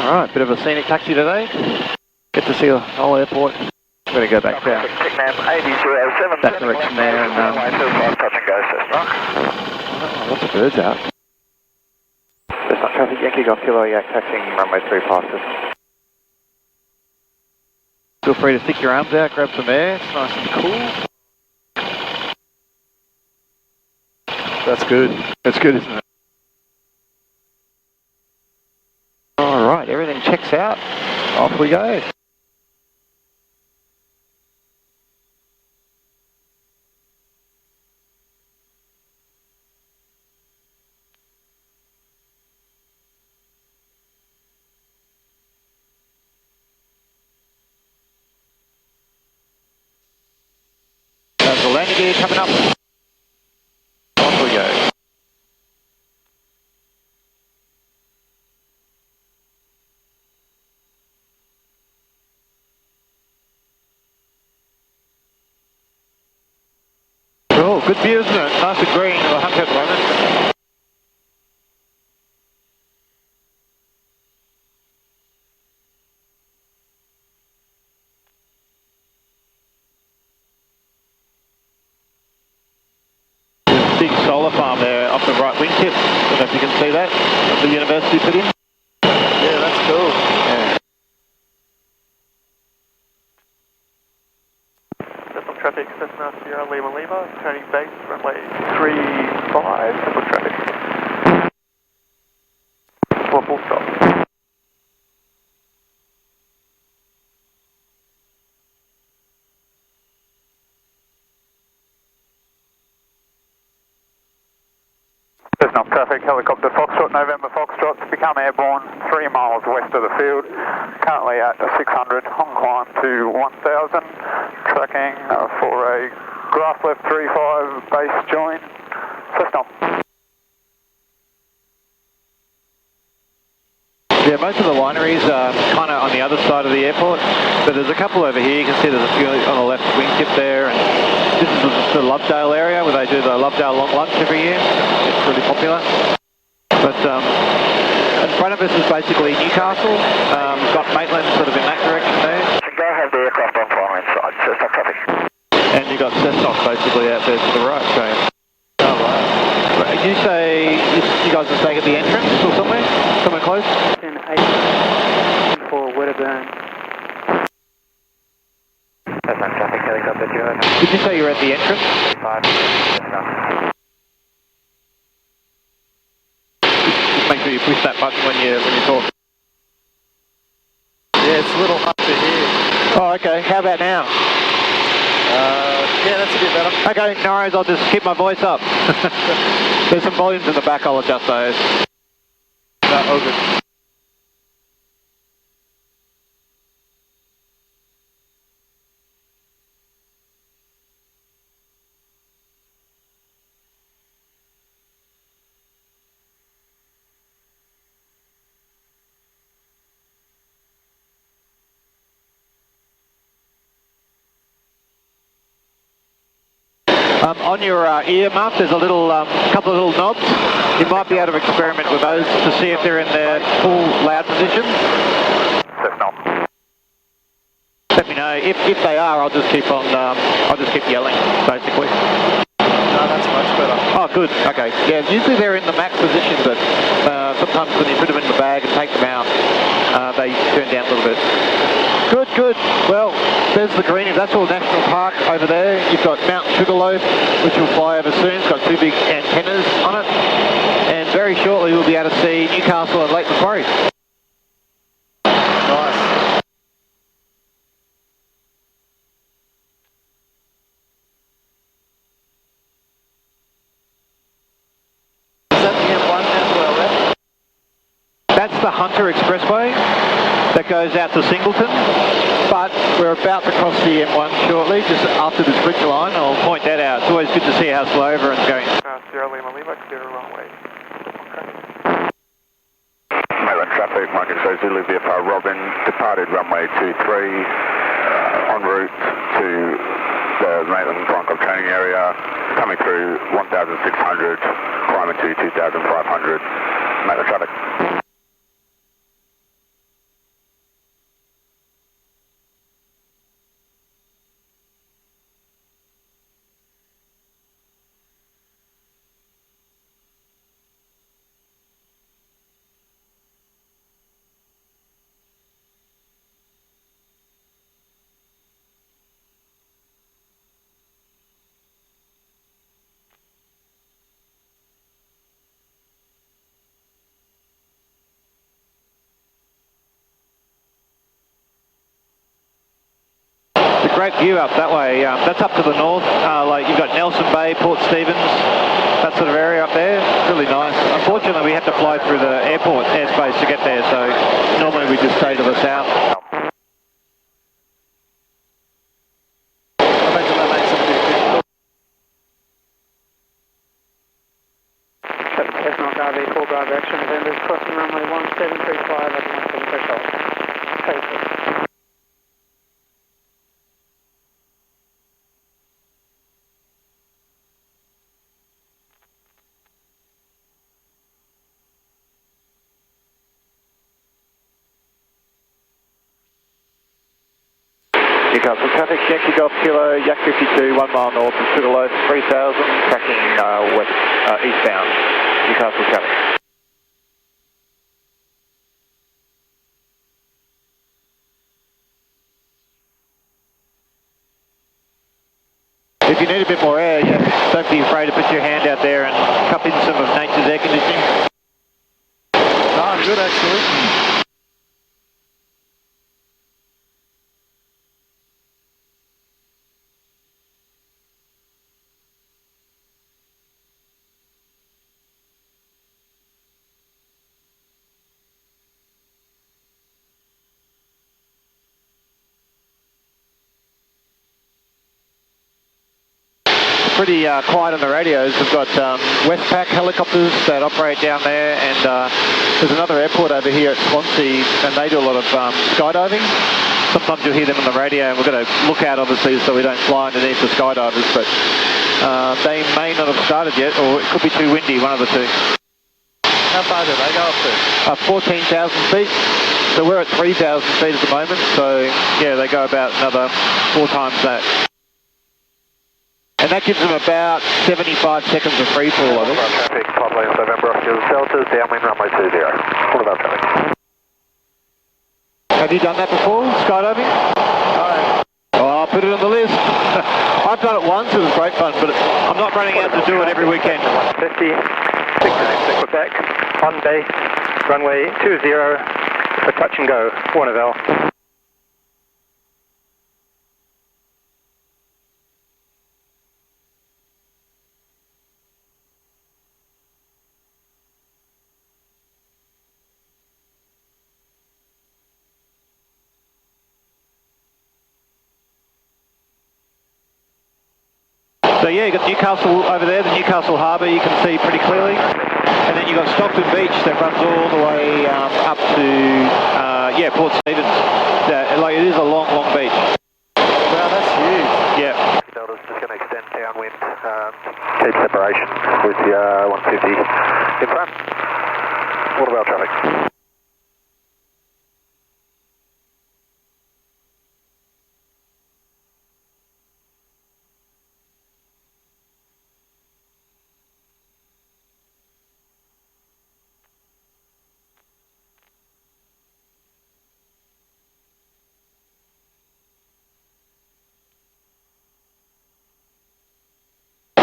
Alright, bit of a scenic taxi today. Get to see the whole airport. I'm going to go back down that direction there and lots of birds out. There's not traffic, Yankee Golf Kilo Yak taxiing runway 3 past us. Feel free to stick your arms out, grab some air, it's nice and cool. That's good. That's good, isn't it? Alright, everything checks out. Off we go. There's the landing gear coming up. Off we go. Oh, good view, isn't it? Nice and green, the hump at the moment. Big solar farm there off the right wingtip. I don't know if you can see that. The university put in. Yeah, that's cool. Yeah. Central traffic, Cessna Sierra Lima Lima, turning base, runway 35, central traffic. Full stop. Cessna traffic, helicopter Foxtrot, November Foxtrot, to become airborne 3 miles west of the field, currently at 600, on climb to 1000, tracking for a grass left 35 base join, Cessna. Yeah, most of the wineries are kind of on the other side of the airport, but there's a couple over here. You can see there's a few on the left wingtip there, and this is the Lovedale area where they do the Lovedale long lunch every year. It's really popular. But in front of us is basically Newcastle. We've got Maitland sort of in that direction there. Go have the aircraft on fire inside, Cessna traffic. And you've got Cessna basically out there to the right going. Oh, wow. Did you say you guys are staying at the entrance or somewhere? Somewhere close? In 8 for Wedderburn. Cessna traffic, helicopter 2. Did you say you're at the entrance? 5, Cessna. Just make sure you push that button when you talk. Yeah, it's a little hard to hear. Oh, okay. How about now? Yeah, that's a bit better. Okay, no worries, I'll just keep my voice up. There's some volumes in the back, I'll adjust those. All good. On your ear muff, there's a little couple of little knobs. You might be able to experiment with those to see if they're in their full loud position. Cessna. Let me know. If they are, I'll just keep on. I'll just keep yelling, basically. No, that's much better. Oh, good. Okay. Yeah, usually they're in the max position, but sometimes when you put them in the bag and take them out, they turn down a little bit. Good, good. Well, there's the green. That's all National Park over there. You've got Mount Sugarloaf, which will fly over soon. It's got 2 big antennas on it. And very shortly we'll be able to see Newcastle and Lake Macquarie. Nice. Is that the M1 now to our left? That's the Hunter Expressway that goes out to Singleton, but we're about to cross the M1 shortly, just after this bridge line. I'll point that out. It's always good to see how slow everyone's going. Sierra Lima Lima, clear runway. Maitland traffic, Mike and so Zulu VFR Robin, departed runway 23, en route to the Maitland Flying Club training area, coming through 1,600, climbing to 2,500, Maitland traffic. great view up that way. That's up to the north. Like you've got Nelson Bay, Port Stephens, that sort of area up there. Really nice. Unfortunately, we have to fly through the airport airspace to get there, so normally we just stay to the south. RV 4 Bravo action, November's crossing runway 1735 at 17 threshold. Take it. Newcastle traffic, Yankee Golf Kilo, Yak-52, 1 mile north of Sugarloaf, 3000, tracking eastbound, Newcastle traffic. If you need a bit more air, don't be afraid to put your hand out there and cup in some of nature's air conditioning. No, I'm good actually. Pretty quiet on the radios. We've got Westpac helicopters that operate down there, and there's another airport over here at Swansea, and they do a lot of skydiving. Sometimes you'll hear them on the radio, and we've got to look out obviously so we don't fly underneath the skydivers, but they may not have started yet, or it could be too windy, one of the two. How far do they go up to? 14,000 feet. So we're at 3,000 feet at the moment, so yeah, they go about another 4 times that. And that gives them about 75 seconds of free fall, I think. Traffic, Pop Lanes, November, Deltas, downwind runway 20. What about traffic? Have you done that before, skydiving? No. Oh, I'll put it on the list. I've done it once, it was great fun, but I'm not running out to do it every weekend. 150, 6 Quebec, on base, runway 20 for touch and go, Warnerville. So yeah, you've got Newcastle over there, the Newcastle Harbour you can see pretty clearly. And then you've got Stockton Beach that runs all the way up to, Port Stephens. Like it is a long, long beach. Wow, that's huge. Yeah. Delta's just going to extend downwind, keep separation with the 150 in front. What about traffic?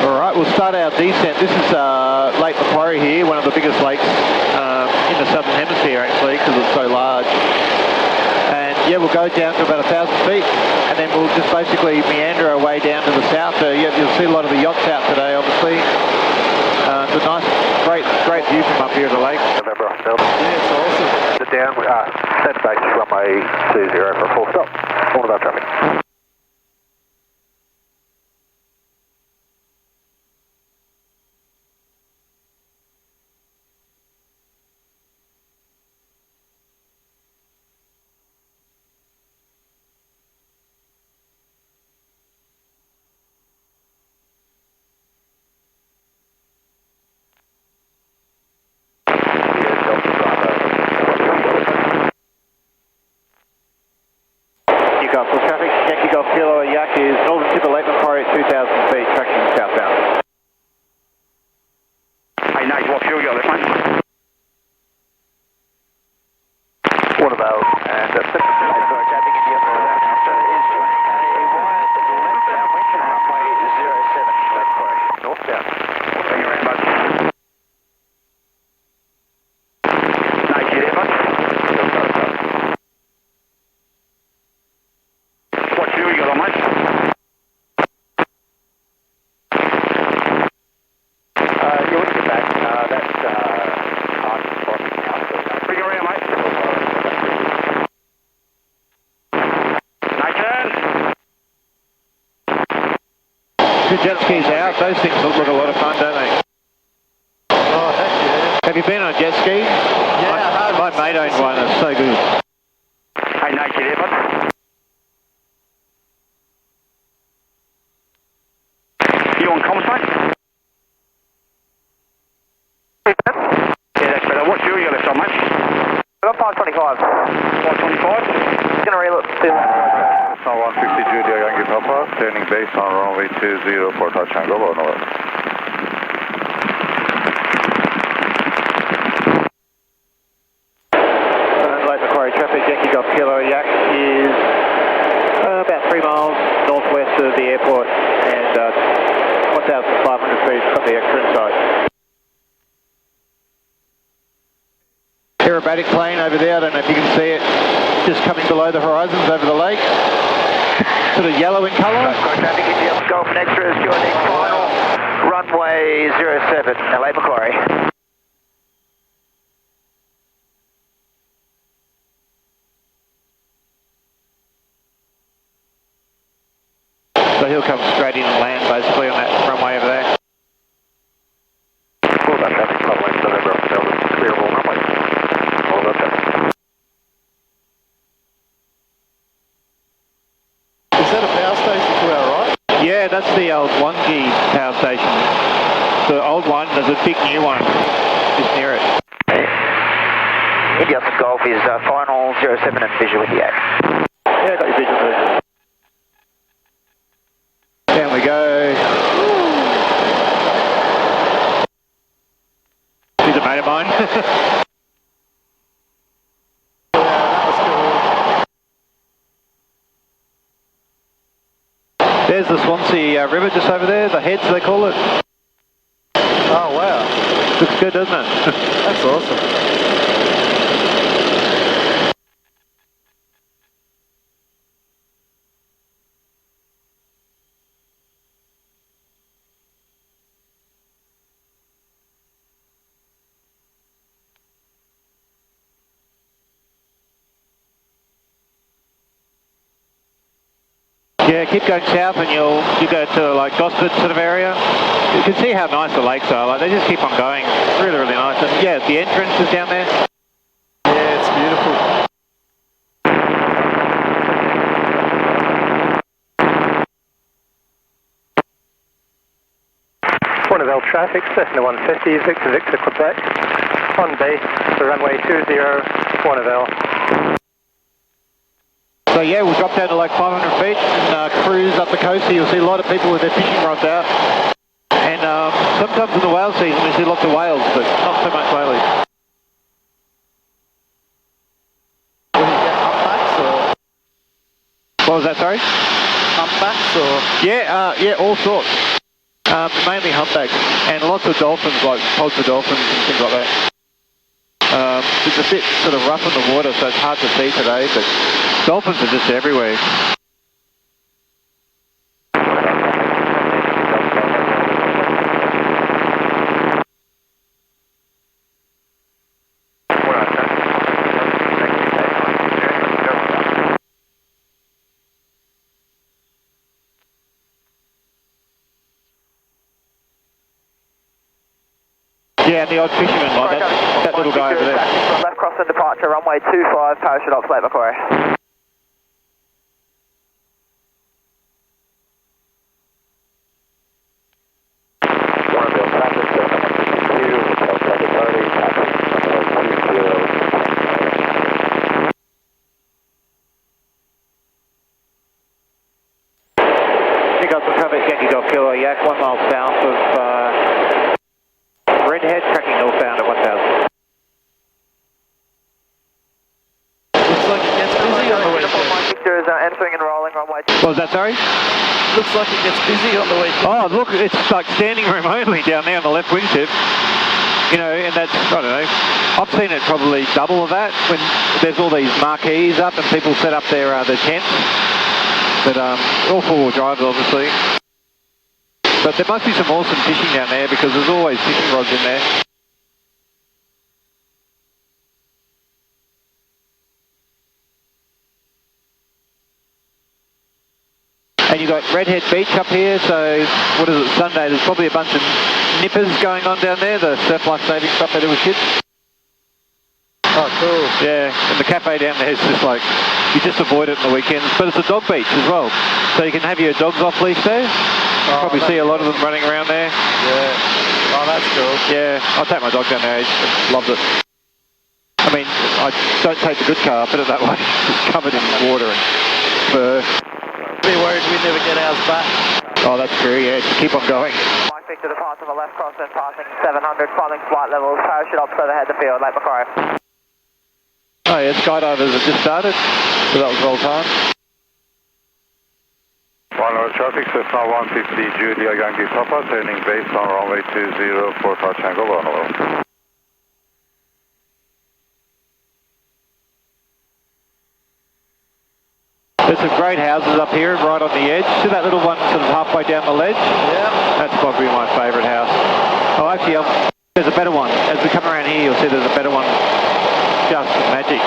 Alright, we'll start our descent. This is Lake Macquarie here, one of the biggest lakes in the southern hemisphere actually, because it's so large. And yeah, we'll go down to about 1,000 feet, and then we'll just basically meander our way down to the south. You'll see a lot of the yachts out today, obviously. It's a nice, great view from up here at the lake. November, Delta. Yeah, it's awesome. The down, set base runway 20 for a full stop. What about traffic? Newcastle those things look a lot of fun, don't they? Oh, heck yeah. Have you been on a jet ski? Yeah, I have. My mate owned one, it's so good. Hey, Nate, you there, bud? You on comms, mate? Yeah, that's better. What fuel you left on, mate? I've got 525. 525? Going to reload. Now 150 Julia Yankee Papa, standing base on runway 20 for touch and go, over. Lake Macquarie traffic, Yankee Golf Kilo Yak is about 3 miles northwest of the airport and 1,500 feet from the extra site. Aerobatic plane over there, I don't know if you can see it, just coming below the horizons over the lake. Sort of yellow in colour. Traffic India Golf and Extras, joining final runway 07, LA Macquarie. So he'll come straight in and land basically on that runway over there. Pull that traffic runway, November, clear all runway. All that traffic. Is that a power station to our right? Yeah, that's the old 1G power station. The old one, there's a big new one just near it. India Golf is final 07 and visual with the Yak. Yeah, got your visual there. Down we go. He's a mate of mine. There's the Swansea River just over there, the heads they call it. Oh, wow. Looks good, doesn't it? That's awesome. Yeah, keep going south and you go to like Gosford sort of area. You can see how nice the lakes are, like they just keep on going. It's really, really nice. And yeah, the entrance is down there. Yeah, it's beautiful. L traffic, Cessna 150, Victor, Quebec. On base, the runway 20, L. So yeah, we'll drop down to like 500 feet and cruise up the coast. So you'll see a lot of people with their fishing rods out. And sometimes in the whale season we see lots of whales, but not so much whaleys. Will you get humpbacks or? What was that, sorry? Humpbacks or? Yeah, all sorts. Mainly humpbacks and lots of dolphins, like pods of dolphins and things like that. It's a bit sort of rough in the water, so it's hard to see today, but dolphins are just everywhere. Yeah, and the odd fisherman, like that little guy over there. Left crossing departure, runway 25, parachute off, Lake Macquarie. Pick up the traffic, Yankee Golf Kilo Yak, 1 mile south of Redhead, tracking northbound at 1,000. Looks like it gets busy on the weekend. Victor is entering and rolling, runway 2. What was that, sorry? Looks like it gets busy on the weekend. Oh, look, it's like standing room only down there on the left wingtip. You know, and that's, I don't know, I've seen it probably double of that when there's all these marquees up and people set up their tents. But all four-wheel drives, obviously. But there must be some awesome fishing down there because there's always fishing rods in there. And you've got Redhead Beach up here, so what is it, Sunday, there's probably a bunch of nippers going on down there, the surf life saving stuff they do with kids. Oh, cool. Yeah, and the cafe down there is just like, you just avoid it on the weekends, but it's a dog beach as well, so you can have your dogs off leash there. You probably see a lot of them running around there. Yeah. Oh, that's cool. Yeah, I'll take my dog down there, he loves it. I mean, I don't take the good car, put it that way, it's covered in water and fur. Be worried we never get ours back. Oh, that's true, yeah, just keep on going. Mike Victor departs on the left crosswind, passing 700, following flight levels, parachute ops overhead the field, Lake Macquarie. Oh yeah, skydivers have just started, so that was well timed. 1 traffic, Cessna 150 Julia Yankee Papa, turning base on runway 20 for touch angle 1 There's some great houses up here, right on the edge. See that little one sort of halfway down the ledge? Yeah. That's probably my favourite house. Oh, actually, there's a better one. As we come around here, you'll see there's a better one. Just magic.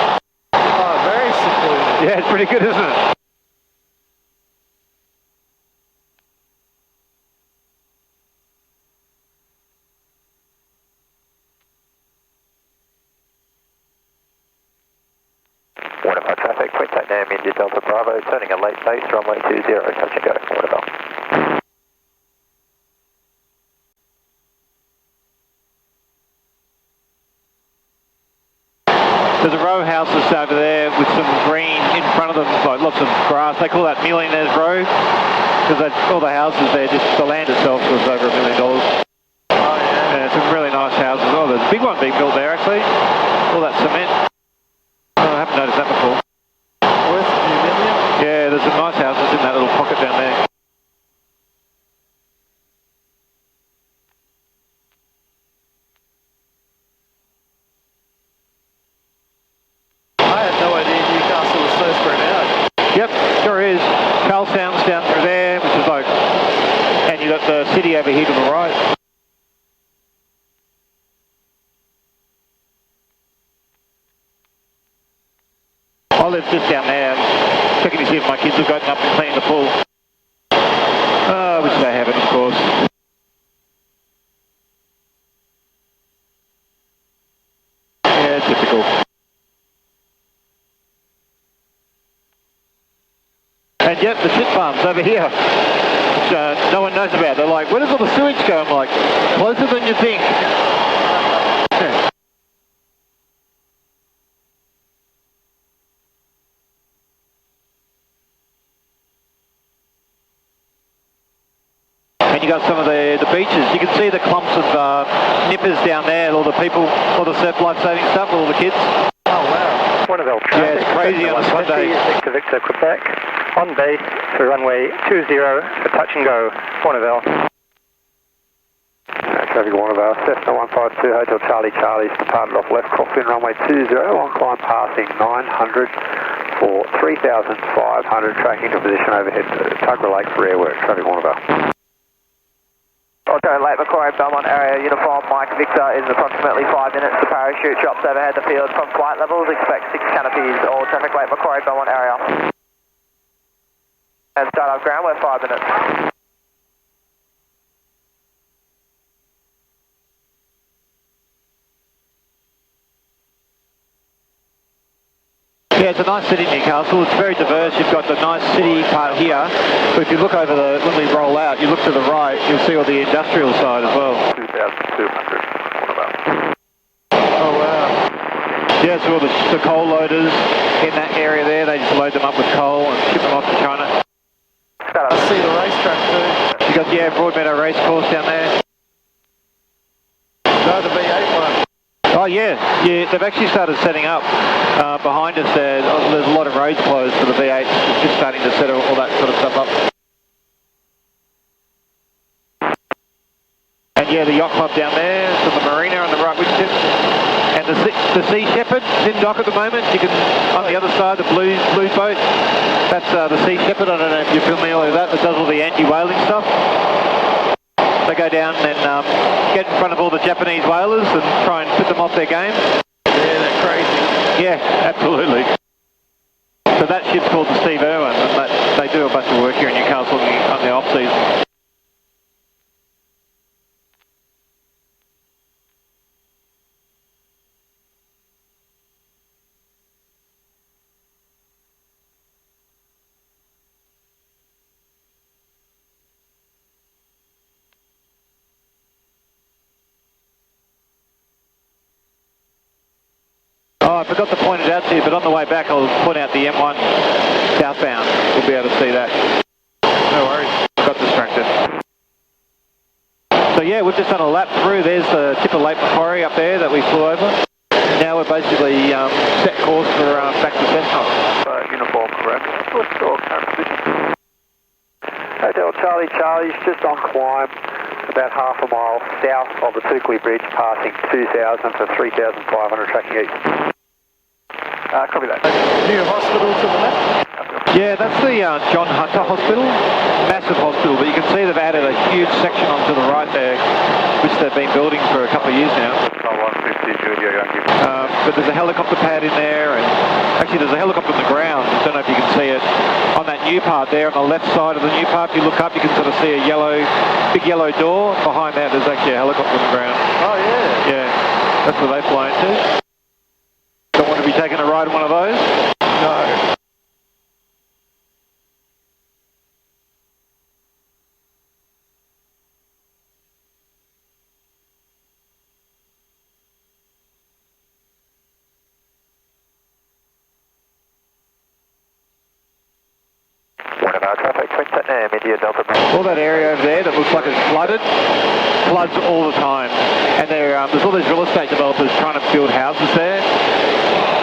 Oh, very secluded. Yeah, it's pretty good, isn't it? Waterfront traffic, contact name India Delta Bravo, turning a late base, runway 20, touch and go, Waterfront. There's a row of houses over there with some green in front of them, like lots of grass. They call that Millionaire's Row, because all the houses there, just the land itself was over $1 million. Oh, yeah. Yeah, some really nice houses. Oh, there's a big one being built there, actually. All that cement. Oh, I haven't noticed that before. Worth a few million? Yeah, there's some nice houses in that little pocket down there. I had no idea Newcastle was so spread out. Yep, sure is. Carl Sound's down through there, which is like, and you got the city over here to the right. I live just down there, checking to see if my kids have gotten up and cleaned the pool. Which they haven't, of course. Yeah, typical. And yep, the shit farms over here, which no one knows about. They're like, where does all the sewage go? I'm like, closer than you think. And you got some of the beaches. You can see the clumps of nippers down there, all the people, all the surf life saving stuff, all the kids. Oh, wow. One of those. Yeah, it's crazy on a Sunday. Victor Victor Quebec, on base for runway 20 for touch and go, Warnerville. Traffic Warnerville, Cessna 152 Hotel Charlie Charlie's departed off left crosswind runway 20, on climb passing 900 for 3,500, tracking to position overhead Tuggerah Lake for air work. Traffic Warnerville. Auto Lake Macquarie, Belmont area, uniform Mike Victor is approximately 5 minutes to parachute, drops overhead the field from flight levels, expect 6 canopies, all traffic Lake Macquarie, Belmont area. And start off ground, we're 5 minutes. Yeah, it's a nice city, Newcastle. It's very diverse. You've got the nice city part here, but if you look over when we roll out, you look to the right, you'll see all the industrial side as well. 2,200, Oh, wow. Yeah, so all the coal loaders in that area there, they just load them up with coal and ship them off to China. I see the racetrack too. You got, yeah, Broadmeadow race course down there. No, the V8 one. Oh yeah, they've actually started setting up behind us there. There's a lot of roads closed for the V8s. It's just starting to set all that sort of stuff up. And yeah, the yacht club down there, so the marina on the right, Winston. And the Sea Shepherd is in dock at the moment. You can, on the other side, the blue boat, that's the Sea Shepherd. I don't know if you're familiar with that does all the anti-whaling stuff. They go down and get in front of all the Japanese whalers and try and put them off their game. Yeah, they're crazy. Yeah, absolutely. So that ship's called the Steve Irwin, and they do a bunch of work here in Newcastle. forgot to point it out to you, but on the way back I'll point out the M1 southbound. We'll be able to see that. No worries. Got distracted. So yeah, we've just done a lap through. There's the tip of Lake Macquarie up there that we flew over. Now we're basically set course for back to Cessnock. Uniform correct. What's your current position? Hotel Charlie Charlie's just on climb, about half a mile south of the Tukley Bridge, passing 2,000 for 3,500 tracking east. Copy that. New hospital to the left. Yeah, that's the John Hunter Hospital. Massive hospital, but you can see they've added a huge section onto the right there, which they've been building for a couple of years now. 150 Julia Yankee. But there's a helicopter pad in there, and actually there's a helicopter on the ground. I don't know if you can see it. On that new part there, on the left side of the new part, if you look up, you can sort of see a big yellow door. Behind that, there's actually a helicopter on the ground. Oh, yeah. Yeah, that's where they fly into. Don't want to be taking a ride in one of those? No. All that area over there that looks like it's flooded, floods all the time. And there's all these real estate developers trying to build houses there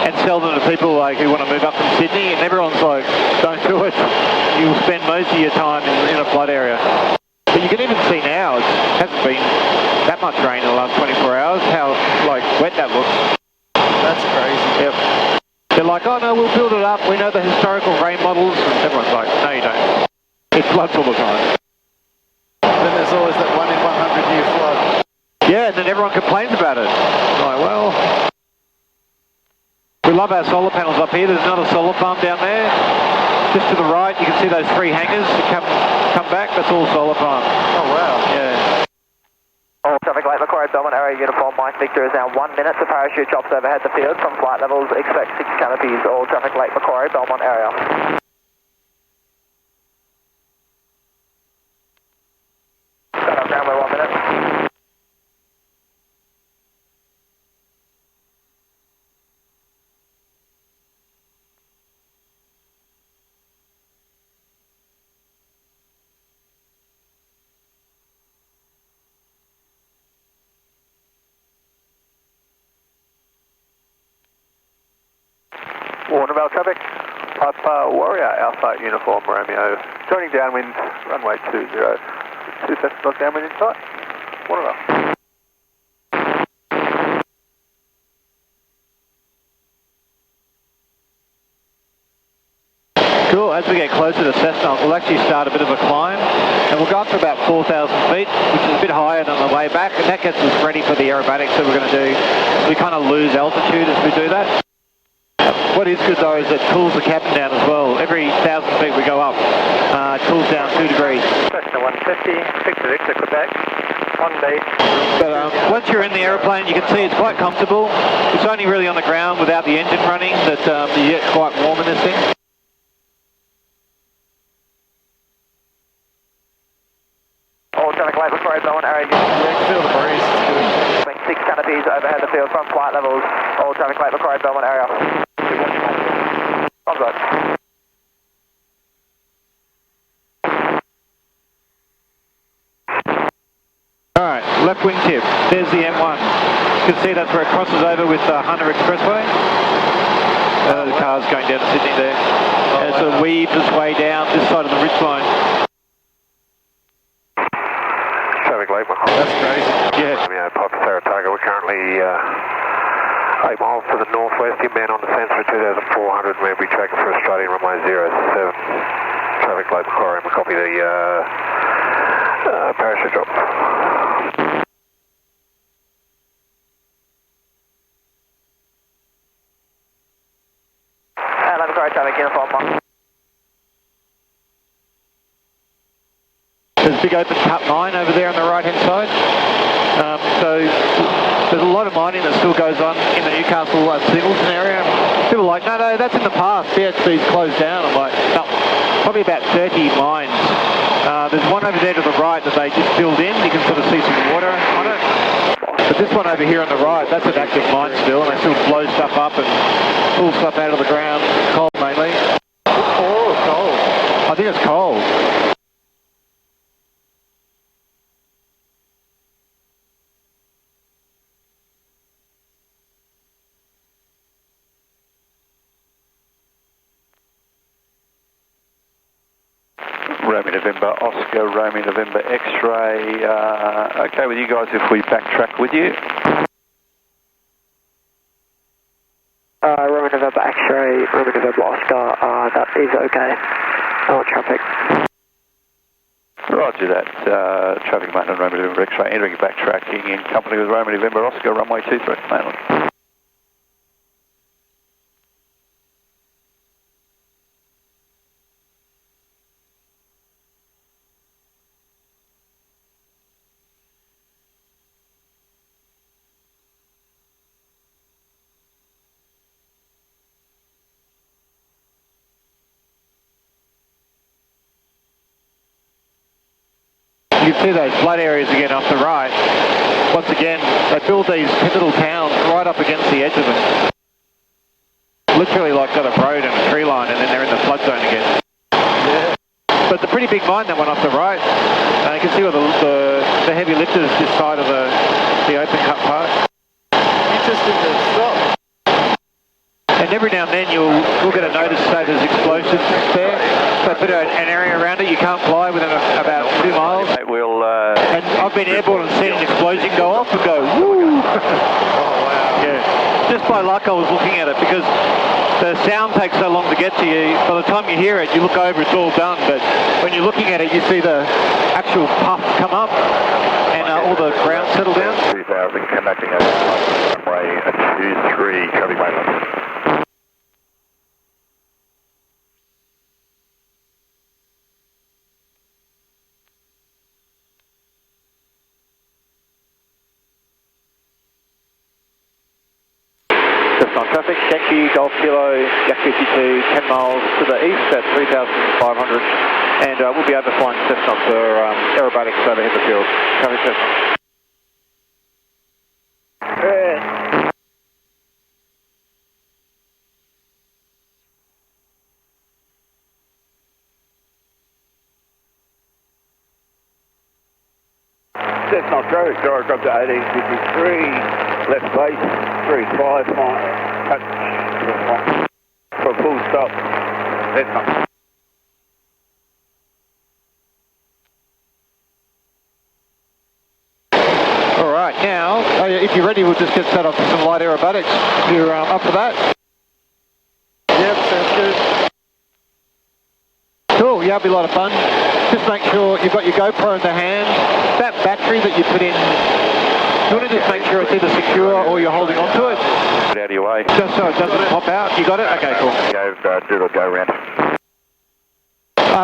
and sell them to people like who want to move up from Sydney, and everyone's like, don't do it. You'll spend most of your time in a flood area. But you can even see now, it hasn't been that much rain in the last 24 hours, how like wet that looks. That's crazy. Yep. They're like, oh no, we'll build it up. We know the historical rain models. And everyone's like, no you don't. It floods all the time. Then there's always that 1 in 100 year flood. Yeah, and then everyone complains about it. Like, well, we love our solar panels up here. There's another solar farm down there. Just to the right, you can see those 3 hangars that come back. That's all solar farm. Oh wow. Yeah. All traffic Lake Macquarie, Belmont area uniform, Mike Victor is now 1 minute to parachute drops overhead the field from flight levels, expect 6 canopies, all traffic Lake Macquarie, Belmont area. Set up ground by 1 minute. Warnervale traffic, Papa Warrior Alpha Uniform Romeo, joining downwind, runway 20, 2 seconds knots downwind in sight, Warnervale. Cool, as we get closer to Cessnock, we'll actually start a bit of a climb, and we'll go up to about 4,000 feet, which is a bit higher than the way back, and that gets us ready for the aerobatics that we're going to do. We kind of lose altitude as we do that. What is good though is it cools the cabin down as well. Every 1,000 feet we go up, it cools down 2 degrees. Cessna 150, Victor Victor, Quebec, on base. But once you're in the aeroplane, you can see it's quite comfortable. It's only really on the ground without the engine running that you get quite warm in this thing. All traffic Lake Macquarie, Belmont area. Yeah, you can feel the breeze. It's good. 6 canopies overhead the field from flight levels, all traffic Lake Macquarie, Belmont area. On board. Alright, left wingtip. There's the M1. You can see that's where it crosses over with Hunter Expressway. The car's going down to Sydney there. And it sort of weaves its way down this side of the ridgeline. Traffic Lake Macquarie. That's crazy. Yeah. Romeo, Papa Saratoga, we're currently 8 miles to the northwest, inbound on the Sensor 2400, we'll be tracking for Australian runway 07. Traffic Lake Macquarie, and we'll copy the parachute drop. Lake Macquarie traffic, uniform 1. There's a big open cut mine over there on the right hand side. So there's a lot of mining that still goes on in the Newcastle Singleton area. People are like, no, that's in the past. BHP's closed down. I'm like, no, probably about 30 mines. There's one over there to the right that they just filled in. You can sort of see some water on it. But this one over here on the right, that's an active mine still, and they still blow stuff up and pull stuff out of the ground, coal mainly. Oh, cold. I think it's coal. Romeo November, Oscar, Romeo November, X-ray. Okay with you guys if we backtrack with you? Romeo November, X-ray, Romeo November, Oscar, that is okay. No traffic. Roger that. Traffic maintenance, Romeo November, X-ray, entering backtracking in company with Romeo November, Oscar, runway 23, mainland. You can see those flood areas again off the right. Once again, they build these little towns right up against the edge of them. Literally like got a road and a tree line, and then they're in the flood zone again. Yeah. But it's a pretty big mine, that one off the right. You can see where the heavy lifters this side of the open cut part. Interesting to stop. And every now and then you'll get a notice say there's explosions there. So put an area around it, you can't fly within about 2 miles. Mate, we'll, and I've been airborne and seen an explosion go off and go, woo! Oh, wow. Yeah. Just by luck I was looking at it, because the sound takes so long to get to you. By the time you hear it, you look over, it's all done. But when you're looking at it, you see the actual puff come up and all the ground settle down. 2000 connecting over runway 23, traffic maintenance. On traffic, Yankee, Golf Kilo, Yak-52, 10 miles to the east at 3,500, and we'll be overflying Cessnock for aerobatics overhead the field. Traffic Cessnock. Cessnock traffic, direct up to 1853, left base, 35 miles, touch for full stop. Cessnock. Alright, now, if you're ready, we'll just get set up for some light aerobatics. You're up for that? Yep, sounds good. Cool, yeah, it'll be a lot of fun. Just make sure you've got your GoPro in the hand. That battery that you put in, you want to just make sure it's either secure or you're holding onto it. get out of your way. Just so it doesn't pop out. You got it? Okay, cool. Go round.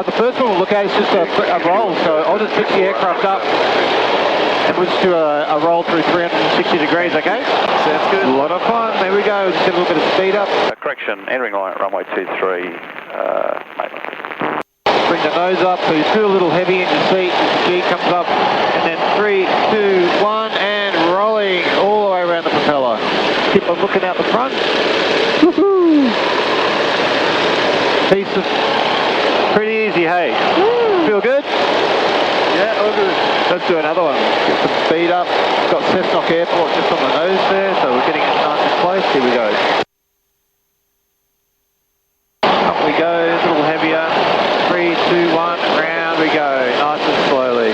The first one we'll look at is just a roll, so I'll just fix the aircraft up and we'll just do a roll through 360 degrees, okay? Sounds good. A lot of fun. There we go. Just get a little bit of speed up. Correction, entering line at runway 23, mainland. Bring the nose up, so you feel a little heavy in your seat as the G comes up. And then 3, 2, 1, and rolling all the way around the propeller. Keep on looking out the front. Woohoo! Piece of... Pretty easy, hey? Woo. Feel good? Yeah, all good. Let's do another one. Get some speed up. Got Cessnock Airport just on the nose there, so we're getting it nice and close. Here we go. Up we go, a little heavier. 3, 2, 1, round we go. Nice and slowly.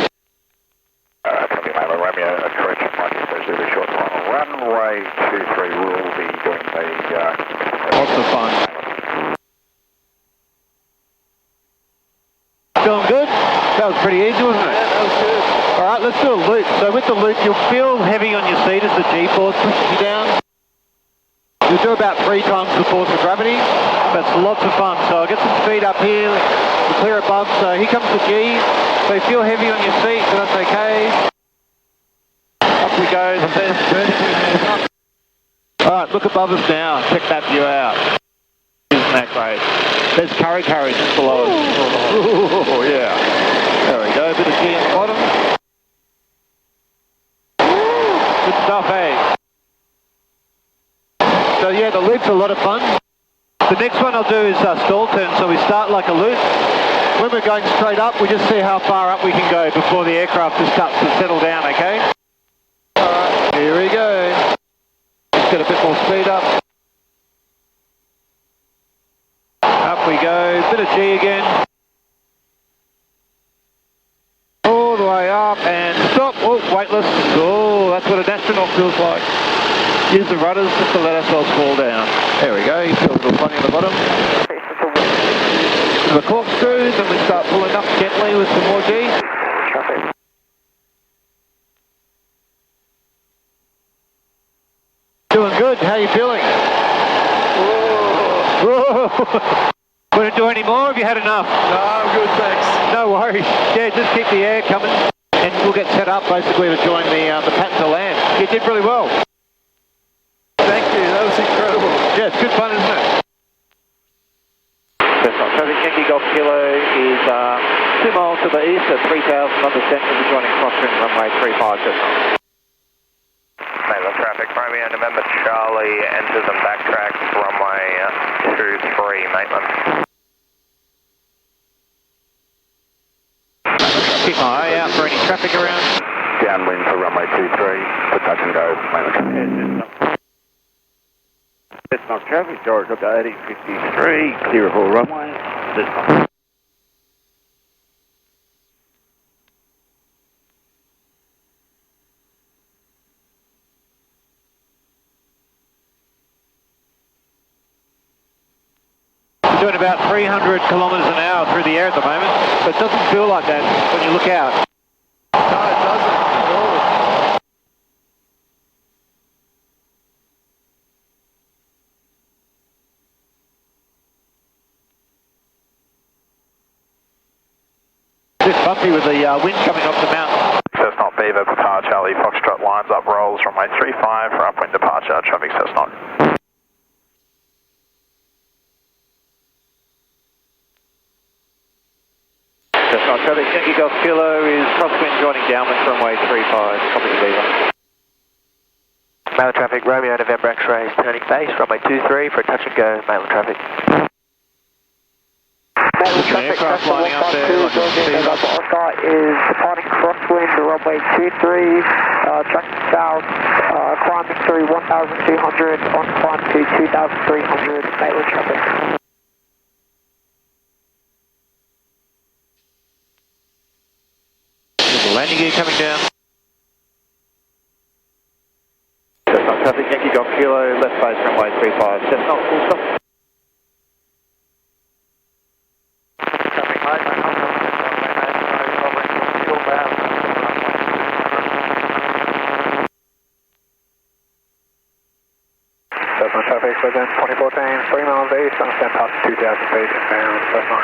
Copy, Lima Romeo, correction, Mike, really short runway 23 will be doing a... Lots of fun. Feeling good? That was pretty easy, wasn't it? Yeah, that was good. Alright, let's do a loop. So with the loop, you'll feel heavy on your seat as the G-force pushes you down. You'll do about 3 times the force of gravity. That's lots of fun. So I'll get some speed up here, we'll clear above. So here comes the G. So you feel heavy on your seat, so that's okay. Up we go. Alright, look above us now. Check that view out. Isn't that great? There's Curry just below us. Oh, yeah. There we go, a bit of G on the bottom. Good stuff. yeah, the loop's a lot of fun. The next one I'll do is stall turn, so we start like a loop. When we're going straight up, we just see how far up we can go before the aircraft just starts to settle down, okay? Alright, here we go. Let's get a bit more speed up. Up we go, bit of G again. All the way up and stop. Oh, weightless. Oh, that's what an astronaut feels like. Use the rudders just to let ourselves fall down. There we go, you feel a little funny on the bottom. The corkscrew, then we start pulling up gently with some more G. Doing good, how are you feeling? Whoa. Want to do any more? Have you had enough? No, I'm good, thanks. No worries. Yeah, just keep the air coming and we'll get set up basically to join the pattern to land. You did really well. Thank you, that was incredible. Yeah, it's good fun, isn't it? Traffic Yankee Golf Kilo is 2 miles to the east at 3,000 on the centre. We'll be joining crosswind runway 35 Cessna. Maitland traffic, Romeo November Charlie enters and backtracks runway 23 Maitland. Keep my eye out for any traffic around. Downwind for runway 23 for touch and go Maitland. Cessna traffic, George up to 1853, clear of all runway. Cessna. We're doing about 300 kilometres an hour through the air at the moment, but it doesn't feel like that when you look out. No, it doesn't at all. It's a bit bumpy with the wind coming off the mountain. Cessna Beaver, Papa Charlie, Foxtrot lines up, rolls runway 35 for upwind departure, traffic Cessna. Cessna traffic, Yankee Golf Kilo is crosswind joining downwind for runway 35, copy the Beaver. Maitland traffic, Romeo November X-ray, turning base, runway 23 for a touch and go, Maitland traffic. Maitland traffic, Aircraft lining up there like a Beaver. Oscar is departing crosswind, runway 23, tracking south, climbing through 1,200, on climb to 2,300, Maitland traffic. Landing gear coming down. Cessna traffic, Yankee Golf Kilo, left base runway 35, Cessna, full stop. Traffic Maitland, Cessna traffic, within 2014, 3 miles east, understand past 2,000 feet inbound, Cessna.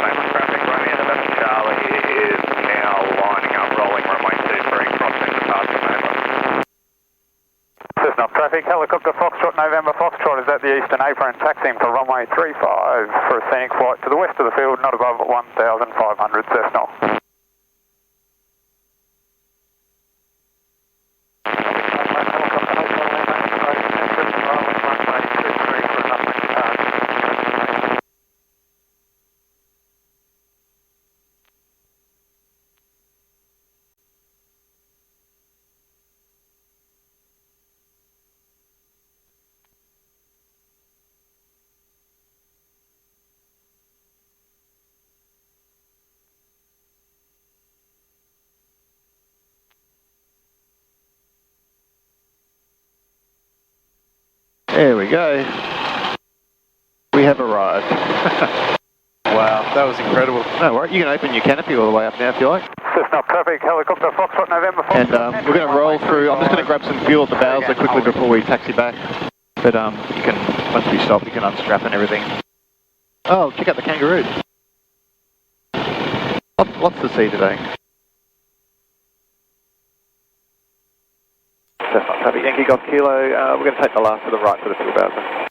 Maitland traffic, Romeo November Charlie is now lining up, rolling runway 23, crossing departure Maitland. Cessna traffic, helicopter Foxtrot November Foxtrot is at the eastern apron, taxiing for runway 35 for a scenic flight to the west of the field, not above 1,500 Cessna. There we go. We have arrived. Wow, that was incredible. No worries, you can open your canopy all the way up now if you like. Cessna traffic, helicopter Foxtrot November Foxtrot. And we're going to roll through. I'm just going to grab some fuel at the bows there quickly before we taxi back. But you can, once we stop, you can unstrap and everything. Oh, check out the kangaroo. What's the sea today? Cessna traffic, Yankee Golf Kilo. We're going to take the last to the right for the fuel bowser.